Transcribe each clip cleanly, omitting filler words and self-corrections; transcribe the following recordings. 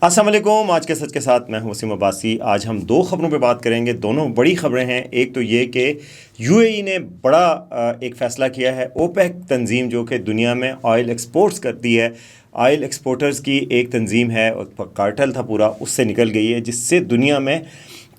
السلام علیکم. آج کے سچ کے ساتھ میں ہوں وسیم عباسی. آج ہم دو خبروں پہ بات کریں گے. دونوں بڑی خبریں ہیں. ایک تو یہ کہ یو اے ای نے بڑا ایک فیصلہ کیا ہے. اوپیک تنظیم جو کہ دنیا میں آئل ایکسپورٹس کرتی ہے, آئل ایکسپورٹرز کی ایک تنظیم ہے, کارٹل تھا پورا, اس سے نکل گئی ہے, جس سے دنیا میں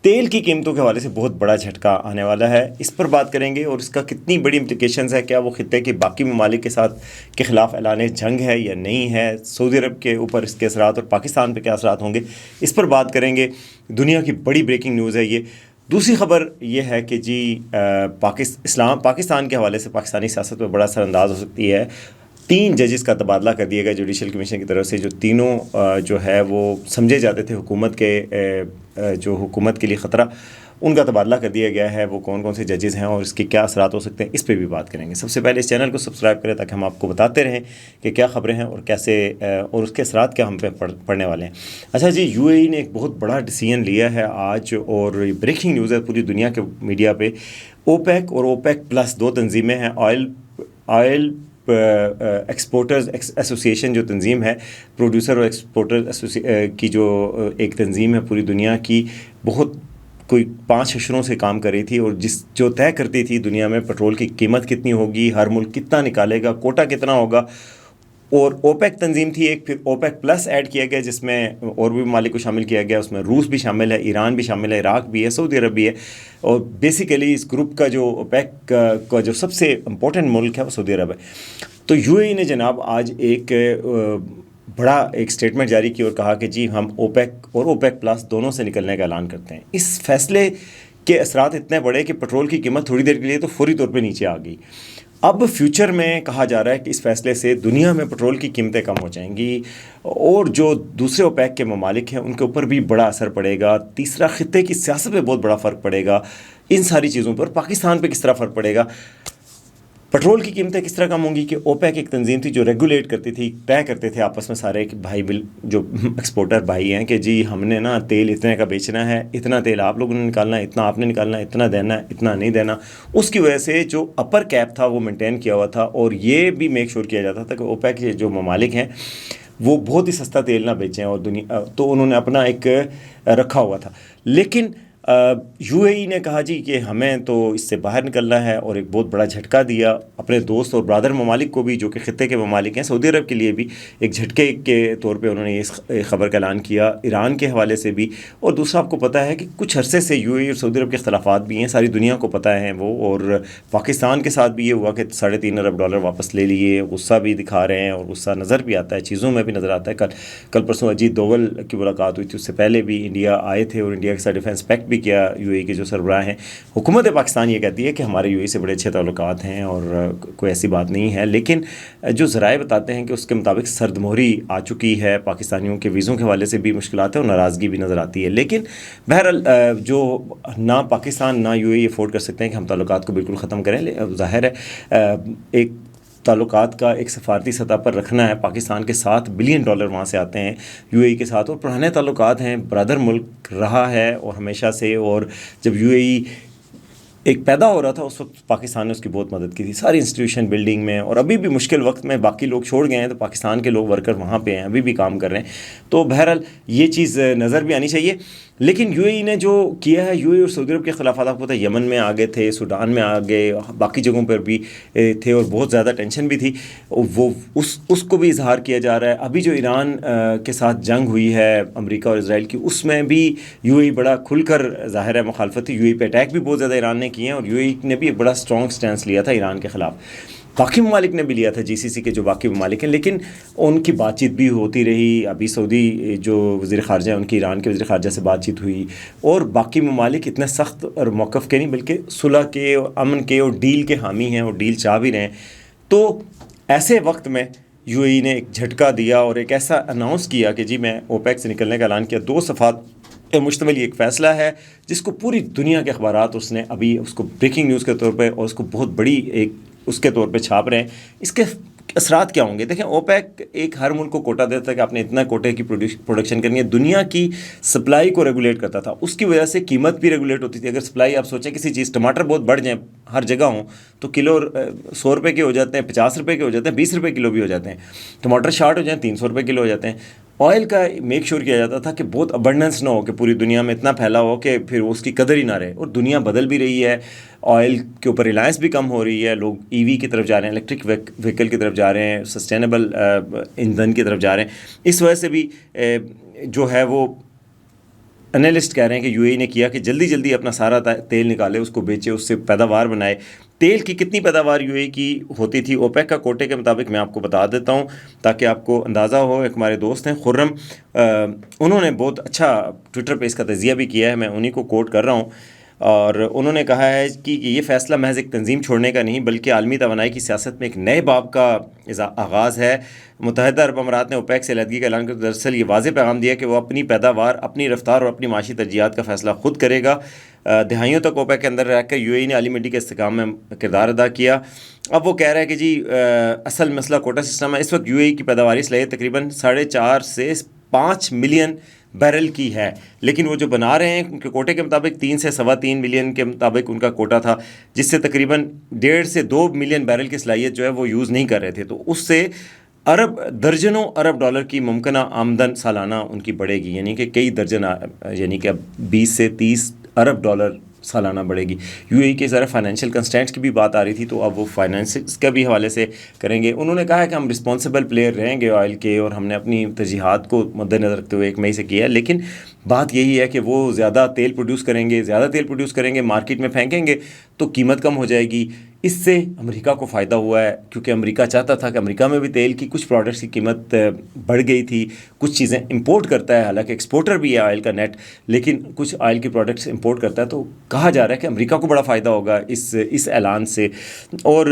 تیل کی قیمتوں کے حوالے سے بہت بڑا جھٹکا آنے والا ہے. اس پر بات کریں گے اور اس کا کتنی بڑی امپلیکیشنز ہے. کیا وہ خطے کے باقی ممالک کے ساتھ کے خلاف اعلان جنگ ہے یا نہیں ہے, سعودی عرب کے اوپر اس کے اثرات اور پاکستان پہ کیا اثرات ہوں گے, اس پر بات کریں گے. دنیا کی بڑی بریکنگ نیوز ہے یہ. دوسری خبر یہ ہے کہ جی پاکستان کے حوالے سے پاکستانی سیاست میں بڑا اثر انداز ہو سکتی ہے. 3 ججز کا تبادلہ کر دیا گیا جوڈیشل کمیشن کی طرف سے, جو تینوں جو ہے وہ سمجھے جاتے تھے حکومت کے لیے خطرہ, ان کا تبادلہ کر دیا گیا ہے. وہ کون کون سے ججز ہیں اور اس کے کیا اثرات ہو سکتے ہیں, اس پہ بھی بات کریں گے. سب سے پہلے اس چینل کو سبسکرائب کریں تاکہ ہم آپ کو بتاتے رہیں کہ کیا خبریں ہیں اور کیسے اور اس کے اثرات کیا ہم پہ پڑنے والے ہیں. اچھا جی, یو اے ای نے ایک بہت بڑا ڈیسیژن لیا ہے آج, اور بریکنگ نیوز ہے پوری دنیا کے میڈیا پہ. اوپیک اور اوپیک پلس 2 تنظیمیں ہیں. آئل ایکسپورٹرز ایسوسیشن جو تنظیم ہے, پروڈیوسر اور ایکسپورٹر کی جو ایک تنظیم ہے پوری دنیا کی, بہت کوئی 5 اشروں سے کام کر رہی تھی, اور جو طے کرتی تھی دنیا میں پیٹرول کی قیمت کتنی ہوگی, ہر ملک کتنا نکالے گا, کوٹا کتنا ہوگا. اور اوپیک تنظیم تھی ایک, پھر اوپیک پلس ایڈ کیا گیا جس میں اور بھی ممالک کو شامل کیا گیا. اس میں روس بھی شامل ہے, ایران بھی شامل ہے, عراق بھی ہے, سعودی عرب بھی ہے. اور بیسیکلی اس گروپ کا جو اوپیک کا جو سب سے امپورٹنٹ ملک ہے وہ سعودی عرب ہے. تو یو اے ای نے جناب آج ایک بڑا ایک اسٹیٹمنٹ جاری کی اور کہا کہ جی ہم اوپیک اور اوپیک پلس دونوں سے نکلنے کا اعلان کرتے ہیں. اس فیصلے کے اثرات اتنے بڑے کہ پٹرول کی قیمت تھوڑی دیر کے لیے تو فوری طور پہ نیچے آ گئی. اب فیوچر میں کہا جا رہا ہے کہ اس فیصلے سے دنیا میں پٹرول کی قیمتیں کم ہو جائیں گی, اور جو دوسرے اوپیک کے ممالک ہیں ان کے اوپر بھی بڑا اثر پڑے گا. تیسرا, خطے کی سیاست پہ بہت بڑا فرق پڑے گا. ان ساری چیزوں پر پاکستان پہ کس طرح فرق پڑے گا, پٹرول کی قیمتیں کس طرح کم ہوں گی. کہ اوپیک ایک تنظیم تھی جو ریگولیٹ کرتی تھی, طے کرتے تھے آپس میں سارے کہ بھائی جو ایکسپورٹر بھائی ہیں کہ جی ہم نے نا تیل اتنے کا بیچنا ہے, اتنا تیل آپ لوگوں نے نکالنا ہے, اتنا آپ نے نکالنا ہے, اتنا دینا ہے, اتنا نہیں دینا. اس کی وجہ سے جو اپر کیپ تھا وہ مینٹین کیا ہوا تھا, اور یہ بھی میک شور کیا جاتا تھا کہ اوپیک کے جو ممالک ہیں وہ بہت ہی سستا تیل نہ بیچیں, اور تو انہوں نے اپنا ایک رکھا ہوا تھا. لیکن یو اے ای نے کہا جی کہ ہمیں تو اس سے باہر نکلنا ہے, اور ایک بہت بڑا جھٹکا دیا اپنے دوست اور برادر ممالک کو بھی جو کہ خطے کے ممالک ہیں. سعودی عرب کے لیے بھی ایک جھٹکے کے طور پہ انہوں نے اس خبر کا اعلان کیا, ایران کے حوالے سے بھی. اور دوسرا, آپ کو پتہ ہے کہ کچھ عرصے سے یو اے ای اور سعودی عرب کے اختلافات بھی ہیں, ساری دنیا کو پتہ ہیں وہ, اور پاکستان کے ساتھ بھی یہ ہوا کہ $3.5 ارب واپس لے لیے. غصہ بھی دکھا رہے ہیں اور غصہ نظر بھی آتا ہے, چیزوں میں بھی نظر آتا ہے. کل پرسوں اجیت دوول کی ملاقات ہوئی تھی, اس سے پہلے بھی انڈیا آئے تھے اور انڈیا کے ساتھ ڈیفینس پیکٹ بھی کیا یو اے ای کے جو سربراہ ہیں. حکومت پاکستان یہ کہتی ہے کہ ہمارے یو اے ای سے بڑے اچھے تعلقات ہیں اور کوئی ایسی بات نہیں ہے, لیکن جو ذرائع بتاتے ہیں کہ اس کے مطابق سرد مہری آ چکی ہے, پاکستانیوں کے ویزوں کے حوالے سے بھی مشکلات ہیں اور ناراضگی بھی نظر آتی ہے. لیکن بہرحال جو نہ پاکستان نہ یو اے ای افورڈ کر سکتے ہیں کہ ہم تعلقات کو بالکل ختم کریں. ظاہر ہے ایک تعلقات کا ایک سفارتی سطح پر رکھنا ہے. پاکستان کے $7 بلین وہاں سے آتے ہیں یو اے ای کے ساتھ, اور پرانے تعلقات ہیں, برادر ملک رہا ہے اور ہمیشہ سے. اور جب یو اے ای ایک پیدا ہو رہا تھا اس وقت پاکستان نے اس کی بہت مدد کی تھی, ساری انسٹیٹیوشن بلڈنگ میں, اور ابھی بھی مشکل وقت میں باقی لوگ چھوڑ گئے ہیں تو پاکستان کے لوگ ورکر وہاں پہ ہیں, ابھی بھی کام کر رہے ہیں. تو بہرحال یہ چیز نظر بھی آنی چاہیے. لیکن یو اے ای نے جو کیا ہے, یو اے ای اور سعودی عرب کے خلافات آپ کو پتہ ہے یمن میں آگے تھے, سوڈان میں آگے, باقی جگہوں پر بھی تھے, اور بہت زیادہ ٹینشن بھی تھی. وہ اس کو بھی اظہار کیا جا رہا ہے. ابھی جو ایران کے ساتھ جنگ ہوئی ہے امریکہ اور اسرائیل کی, اس میں بھی یو اے ای بڑا کھل کر ظاہر ہے مخالفت تھی. یو اے ای پہ اٹیک بھی بہت زیادہ ایران نے کیے ہیں, اور یو اے ای نے بھی ایک بڑا اسٹرانگ سٹینس لیا تھا ایران کے خلاف. باقی ممالک نے بھی لیا تھا, جی سی سی کے جو باقی ممالک ہیں, لیکن ان کی بات چیت بھی ہوتی رہی. ابھی سعودی جو وزیر خارجہ ہیں ان کی ایران کے وزیر خارجہ سے بات چیت ہوئی, اور باقی ممالک اتنے سخت اور موقف کے نہیں بلکہ صلح کے اور امن کے اور ڈیل کے حامی ہیں, اور ڈیل چاہ بھی رہے ہیں. تو ایسے وقت میں یو اے ای نے ایک جھٹکا دیا اور ایک ایسا اناؤنس کیا کہ جی میں اوپیک سے نکلنے کا اعلان کیا. 2 صفحات مشتمل ایک فیصلہ ہے جس کو پوری دنیا کے اخبارات اس نے ابھی اس کو بریکنگ نیوز کے طور پہ اور اس کو بہت بڑی ایک اس کے طور پہ چھاپ رہے ہیں. اس کے اثرات کیا ہوں گے؟ دیکھیں, اوپیک ایک ہر ملک کو کوٹا دیتا ہے کہ آپ نے اتنا کوٹے کی پروڈکشن کرنی ہے. دنیا کی سپلائی کو ریگولیٹ کرتا تھا, اس کی وجہ سے قیمت بھی ریگولیٹ ہوتی تھی. اگر سپلائی آپ سوچیں کسی چیز, ٹماٹر بہت بڑھ جائیں ہر جگہ ہوں تو کلو $100 کے ہو جاتے ہیں, $50 کے ہو جاتے ہیں, $20 کلو بھی ہو جاتے ہیں. ٹماٹر شارٹ ہو جائیں $300 کلو ہو جاتے ہیں. آئل کا میک شور کیا جاتا تھا کہ بہت ابنڈنس نہ ہو، کہ پوری دنیا میں اتنا پھیلا ہو کہ پھر اس کی قدر ہی نہ رہے. اور دنیا بدل بھی رہی ہے، آئل کے اوپر ریلائنس بھی کم ہو رہی ہے، لوگ ای وی کی طرف جا رہے ہیں، الیکٹرک وہیکل کی طرف جا رہے ہیں، سسٹینیبل ایندھن کی طرف جا رہے ہیں. اس وجہ سے بھی جو ہے وہ انالسٹ کہہ رہے ہیں کہ یو اے ای نے کیا کہ جلدی جلدی اپنا سارا تیل نکالے، اس کو بیچے، اس سے پیداوار بنائے. تیل کی کتنی پیداوار یو اے ای کی ہوتی تھی اوپیک کا کوٹے کے مطابق، میں آپ کو بتا دیتا ہوں تاکہ آپ کو اندازہ ہو. ایک ہمارے دوست ہیں خرم، انہوں نے بہت اچھا ٹویٹر پہ اس کا تجزیہ بھی کیا ہے، میں انہی کو کوٹ کر رہا ہوں. اور انہوں نے کہا ہے کہ یہ فیصلہ محض ایک تنظیم چھوڑنے کا نہیں بلکہ عالمی توانائی کی سیاست میں ایک نئے باب کا آغاز ہے. متحدہ عرب امارات نے اوپیک سے علیحدگی کا اعلان کر دراصل یہ واضح پیغام دیا کہ وہ اپنی پیداوار، اپنی رفتار اور اپنی معاشی ترجیحات کا فیصلہ خود کرے گا. دہائیوں تک اوپیک کے اندر رہ کر یو اے ای نے عالمی منڈی کے استحکام میں کردار ادا کیا. اب وہ کہہ رہا ہے کہ جی اصل مسئلہ کوٹا سسٹم ہے. اس وقت یو اے ای کی پیداواری صلاحیت تقریباً 4.5 سے 5 ملین بیرل کی ہے، لیکن وہ جو بنا رہے ہیں ان کے کوٹے کے مطابق 3 سے 3.25 ملین کے مطابق ان کا کوٹا تھا، جس سے تقریباً 1.5 سے 2 ملین بیرل کی صلاحیت جو ہے وہ یوز نہیں کر رہے تھے. تو اس سے درجنوں ارب ڈالر کی ممکنہ آمدن سالانہ ان کی بڑھے گی، یعنی کہ کئی درجن، یعنی کہ 20 سے 30 ارب ڈالر سالانہ بڑھے گی. یو اے ای کے ذرا فائنینشیل کنسٹینٹس کی بھی بات آ رہی تھی، تو اب وہ فائنینس کے بھی حوالے سے کریں گے. انہوں نے کہا ہے کہ ہم رسپانسبل پلیئر رہیں گے آئل کے، اور ہم نے اپنی ترجیحات کو مد نظر رکھتے ہوئے 1 مئی سے کیا ہے. لیکن بات یہی ہے کہ وہ زیادہ تیل پروڈیوس کریں گے، مارکیٹ میں پھینکیں گے تو قیمت کم ہو جائے گی. اس سے امریکہ کو فائدہ ہوا ہے، کیونکہ امریکہ چاہتا تھا کہ امریکہ میں بھی تیل کی کچھ پروڈکٹس کی قیمت بڑھ گئی تھی. کچھ چیزیں امپورٹ کرتا ہے، حالانکہ ایکسپورٹر بھی ہے آئل کا نیٹ، لیکن کچھ آئل کی پروڈکٹس امپورٹ کرتا ہے. تو کہا جا رہا ہے کہ امریکہ کو بڑا فائدہ ہوگا اس اعلان سے. اور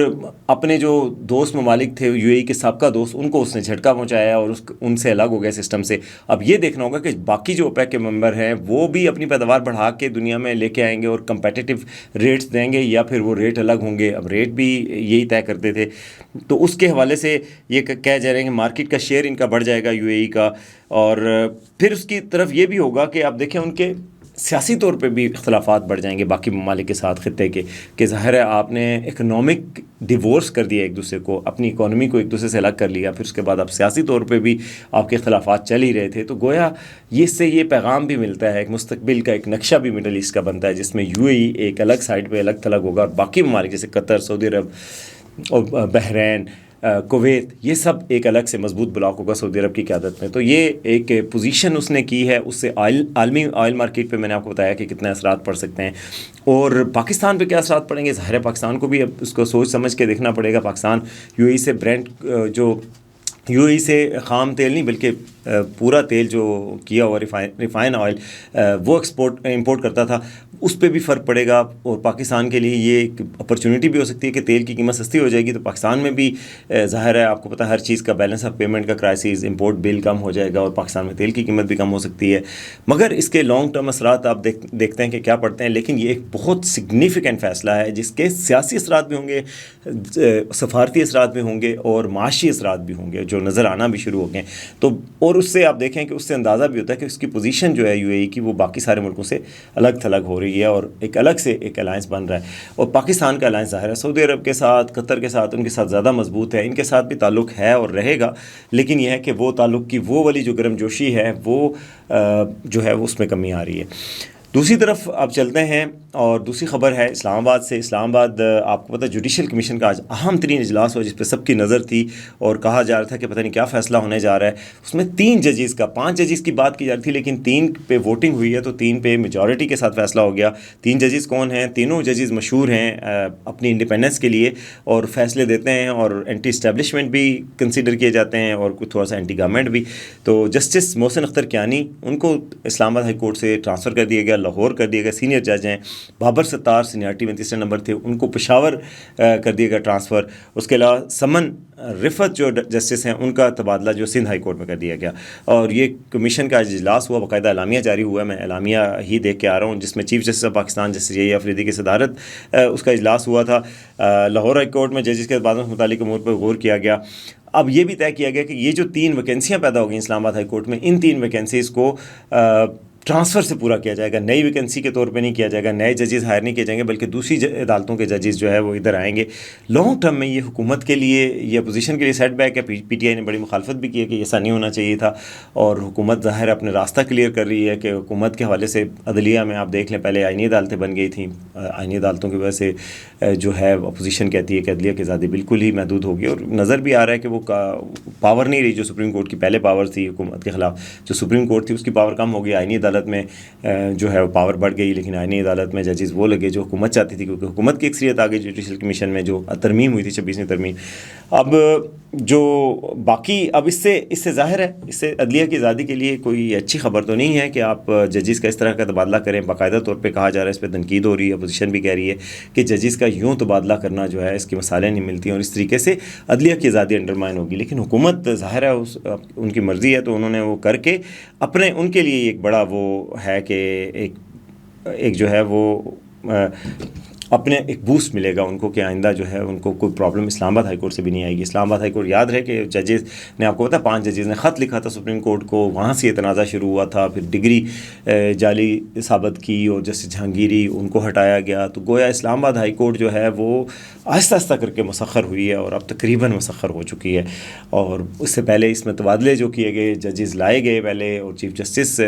اپنے جو دوست ممالک تھے یو اے ای کے سابقہ دوست، ان کو اس نے جھٹکا پہنچایا اور ان سے الگ ہو گیا سسٹم سے. اب یہ دیکھنا ہوگا کہ باقی جو اوپیک کے ممبر ہیں وہ بھی اپنی پیداوار بڑھا کے دنیا میں لے کے آئیں گے اور کمپیٹیٹیو ریٹس دیں گے، یا پھر وہ ریٹ الگ ہوں گے. اب ریٹ بھی یہی طے کرتے تھے، تو اس کے حوالے سے یہ کہہ جا رہے ہیں کہ مارکیٹ کا شیئر ان کا بڑھ جائے گا یو اے ای کا. اور پھر اس کی طرف یہ بھی ہوگا کہ آپ دیکھیں ان کے سیاسی طور پہ بھی اختلافات بڑھ جائیں گے باقی ممالک کے ساتھ خطے کے، کہ ظاہر ہے آپ نے اکنامک ڈیورس کر دیا ایک دوسرے کو، اپنی اکانومی کو ایک دوسرے سے الگ کر لیا، پھر اس کے بعد اب سیاسی طور پہ بھی آپ کے اختلافات چل ہی رہے تھے. تو گویا اس سے یہ پیغام بھی ملتا ہے، ایک مستقبل کا ایک نقشہ بھی مڈل ایسٹ کا بنتا ہے، جس میں یو اے ای ایک الگ سائڈ پہ الگ تھلگ ہوگا، اور باقی ممالک جیسے قطر، سعودی عرب اور بحرین، کویت، یہ سب ایک الگ سے مضبوط بلاک ہوگا سعودی عرب کی قیادت میں. تو یہ ایک پوزیشن اس نے کی ہے، اس سے عالمی آئل مارکیٹ پہ میں نے آپ کو بتایا کہ کتنے اثرات پڑ سکتے ہیں. اور پاکستان پہ کیا اثرات پڑیں گے، ظاہر ہے پاکستان کو بھی اب اس کو سوچ سمجھ کے دیکھنا پڑے گا. پاکستان یو اے ای سے یو اے ای سے خام تیل نہیں بلکہ پورا تیل جو کیا ہوا ریفائن آئل وہ امپورٹ کرتا تھا، اس پہ بھی فرق پڑے گا. اور پاکستان کے لیے یہ ایک اپرچونٹی بھی ہو سکتی ہے کہ تیل کی قیمت سستی ہو جائے گی، تو پاکستان میں بھی ظاہر ہے آپ کو پتہ ہر چیز کا بیلنس آف پیمنٹ کا کرائسس، امپورٹ بل کم ہو جائے گا اور پاکستان میں تیل کی قیمت بھی کم ہو سکتی ہے. مگر اس کے لانگ ٹرم اثرات آپ دیکھتے ہیں کہ کیا پڑتے ہیں. لیکن یہ ایک بہت سگنیفیکنٹ فیصلہ ہے جس کے سیاسی اثرات بھی ہوں گے، سفارتی اثرات بھی ہوں گے، اور معاشی اثرات بھی ہوں گے جو نظر آنا بھی شروع ہو گئے. تو اور اس سے آپ دیکھیں کہ اس سے اندازہ بھی ہوتا ہے کہ اس کی پوزیشن جو ہے یو اے ای کی وہ باقی سارے ملکوں سے الگ تھلگ ہو رہی ہے، اور ایک الگ سے ایک الائنس بن رہا ہے. اور پاکستان کا الائنس ظاہر ہے سعودی عرب کے ساتھ، قطر کے ساتھ، ان کے ساتھ زیادہ مضبوط ہے. ان کے ساتھ بھی تعلق ہے اور رہے گا، لیکن یہ ہے کہ وہ تعلق کی وہ والی جو گرم جوشی ہے وہ جو ہے اس میں کمی آ رہی ہے. دوسری طرف آپ چلتے ہیں اور دوسری خبر ہے اسلام آباد سے. اسلام آباد آپ کو پتہ جوڈیشل کمیشن کا آج اہم ترین اجلاس ہوا جس پہ سب کی نظر تھی، اور کہا جا رہا تھا کہ پتہ نہیں کیا فیصلہ ہونے جا رہا ہے. اس میں 3 ججز کی بات کی جا رہی تھی، لیکن 3 پہ ووٹنگ ہوئی ہے، تو 3 پہ میجورٹی کے ساتھ فیصلہ ہو گیا. 3 ججز کون ہیں؟ تینوں ججز مشہور ہیں اپنی انڈیپینڈنس کے لیے، اور فیصلے دیتے ہیں، اور اینٹی اسٹیبلشمنٹ بھی کنسیڈر کیے جاتے ہیں، اور کچھ تھوڑا سا اینٹی گورنمنٹ بھی. تو جسٹس محسن اختر کیانی، ان کو اسلام آباد ہائی کورٹ سے ٹرانسفر کر دیا گیا، لاہور کر دیا گیا. سینئر جج ہیں بابر ستار، سینئرٹی میں 3 نمبر تھے، ان کو پشاور کر دیا گیا ٹرانسفر. اس کے علاوہ سمن رفت جو جسٹس ہیں ان کا تبادلہ جو سندھ ہائی کورٹ میں کر دیا گیا. اور یہ کمیشن کا اجلاس ہوا، باقاعدہ اعلامیہ جاری ہوا ہے، میں اعلامیہ ہی دیکھ کے آ رہا ہوں، جس میں chief justice of Pakistan justice A Afridi کی صدارت اس کا اجلاس ہوا تھا. لاہور ہائی کورٹ میں ججز کے بعد متعلق امور پر غور کیا گیا. اب یہ بھی طے کیا گیا کہ یہ جو 3 ویکینسیاں پیدا ہو گئیں اسلام آباد ہائی کورٹ میں، ان 3 ویکینسیز کو ٹرانسفر سے پورا کیا جائے گا، نئی ویکنسی کے طور پہ نہیں کیا جائے گا، نئے ججز ہائر نہیں کیے جائیں گے، بلکہ دوسری عدالتوں کے ججز جو ہے وہ ادھر آئیں گے. لانگ ٹرم میں یہ حکومت کے لیے، یہ اپوزیشن کے لیے سیٹ بیک ہے. پی ٹی آئی نے بڑی مخالفت بھی کی ہے کہ ایسا نہیں ہونا چاہیے تھا، اور حکومت ظاہر اپنے راستہ کلیئر کر رہی ہے کہ حکومت کے حوالے سے عدلیہ میں آپ دیکھ لیں، پہلے آئینی عدالتیں بن گئی تھیں، آئینی عدالتوں کی وجہ سے جو ہے اپوزیشن کہتی ہے کہ عدلیہ کی آزادی بالکل ہی محدود ہوگی، اور نظر بھی آ رہا ہے کہ وہ پاور نہیں رہی جو سپریم کورٹ کی پہلے پاور تھی حکومت کے خلاف. جو سپریم کورٹ تھی اس کی پاور کم ہو گئی، آئینی عدالت میں جو ہے وہ پاور بڑھ گئی، لیکن آئینی عدالت میں ججز وہ لگے جو حکومت چاہتی تھی، کیونکہ حکومت کی اکثریت آ گئی جوڈیشل کمیشن میں جو ترمیم ہوئی تھی 26ویں ترمیم. اب جو باقی اب اس سے ظاہر ہے، اس سے عدلیہ کی آزادی کے لیے کوئی اچھی خبر تو نہیں ہے کہ آپ ججز کا اس طرح کا تبادلہ کریں. باقاعدہ طور پہ کہا جا رہا ہے، اس پہ تنقید ہو رہی ہے، اپوزیشن بھی کہہ رہی ہے کہ ججز کا یوں تبادلہ کرنا جو ہے اس کی مثالیں نہیں ملتی، اور اس طریقے سے عدلیہ کی آزادی انڈرمائن ہوگی. لیکن حکومت ظاہر ہے ان کی مرضی ہے، تو انہوں نے وہ کر کے اپنے ان کے لیے ایک بڑا وہ ہے کہ ایک جو ہے وہ اپنے ایک بوسٹ ملے گا ان کو کہ آئندہ جو ہے ان کو کوئی پرابلم اسلام آباد ہائی کورٹ سے بھی نہیں آئے گی. اسلام آباد ہائی کورٹ یاد رہے کہ ججز نے، آپ کو پتا 5 ججز نے خط لکھا تھا سپریم کورٹ کو، وہاں سے یہ تنازع شروع ہوا تھا، پھر ڈگری جعلی ثابت کی اور جسٹس جہانگیری ان کو ہٹایا گیا. تو گویا اسلام آباد ہائی کورٹ جو ہے وہ آہستہ آہستہ کر کے مسخر ہوئی ہے، اور اب تقریباً مسخر ہو چکی ہے. اور اس سے پہلے اس میں تبادلے جو کیے گئے، ججز لائے گئے پہلے، اور چیف جسٹس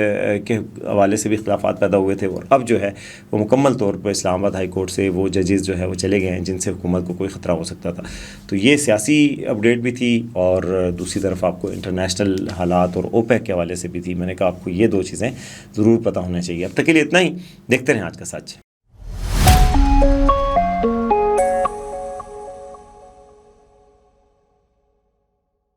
کے حوالے سے بھی اختلافات پیدا ہوئے تھے، اور اب جو ہے وہ مکمل طور پر اسلام آباد ہائی کورٹ سے وہ ججز جو ہے وہ چلے گئے ہیں جن سے حکومت کو کوئی خطرہ ہو سکتا تھا. تو یہ سیاسی اپڈیٹ بھی تھی، اور دوسری طرف آپ کو انٹرنیشنل حالات اور اوپیک کے حوالے سے بھی تھی. میں نے کہا آپ کو یہ 2 چیزیں ضرور پتہ ہونا چاہیے. اب تک کے لیے اتنا ہی، دیکھتے رہیں آج کا سچ.